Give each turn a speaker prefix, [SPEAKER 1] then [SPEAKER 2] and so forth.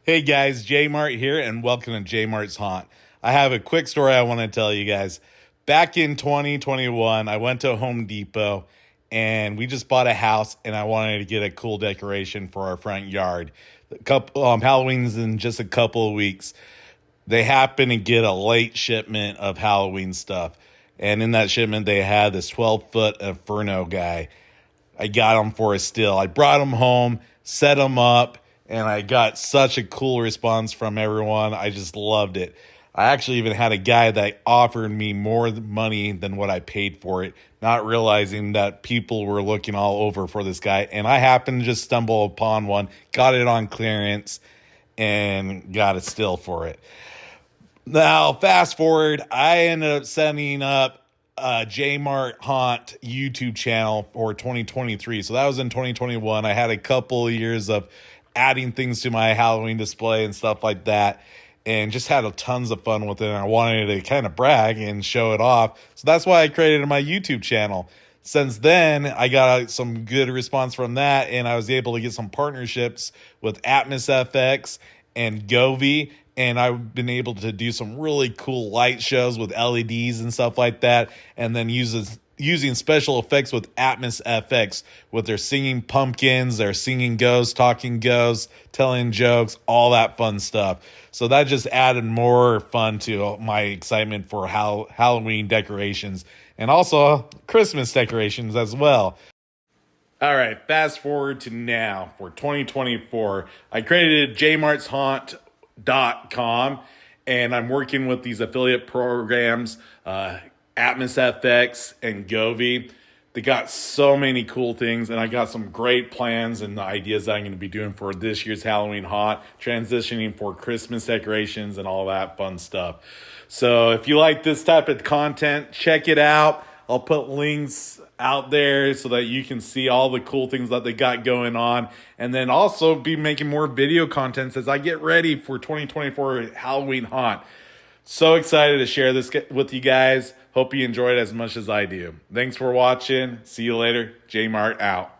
[SPEAKER 1] Hey guys, JMart here, and welcome to JMart's Haunt. I have a quick story I want to tell you guys. Back in 2021, I went to Home Depot and we just bought a house, and I wanted to get a cool decoration for our front yard. Halloween's in just a couple of weeks. They happened to get a late shipment of Halloween stuff, and in that shipment, they had this 12-foot Inferno guy. I got him for a steal. I brought him home, set him up, and I got such a cool response from everyone. I just loved it. I actually even had a guy that offered me more money than what I paid for it, not realizing that people were looking all over for this guy. And I happened to just stumble upon one, got it on clearance, and got a steal for it. Now, fast forward, I ended up setting up a JMart Haunt YouTube channel for 2023. So that was in 2021. I had a couple of years of adding things to my Halloween display and stuff like that, and just had tons of fun with it. And I wanted to kind of brag and show it off. So that's why I created my YouTube channel. Since then, I got some good response from that, and I was able to get some partnerships with AtmosFX and Govee, and I've been able to do some really cool light shows with LEDs and stuff like that, and then using special effects with AtmosFX with their singing pumpkins, their singing ghosts, talking ghosts, telling jokes, all that fun stuff. So that just added more fun to my excitement for Halloween decorations, and also Christmas decorations as well. All right, fast forward to now for 2024. I created jmartshaunt.com, and I'm working with these affiliate programs, AtmosFX and Govee. They got so many cool things, and I got some great plans and ideas that I'm going to be doing for this year's Halloween Haunt, transitioning for Christmas decorations and all that fun stuff. So if you like this type of content, check it out. I'll put links out there so that you can see all the cool things that they got going on, and then also be making more video content as I get ready for 2024 Halloween Haunt. So excited to share this with you guys. Hope you enjoyed as much as I do. Thanks for watching. See you later. JMart out.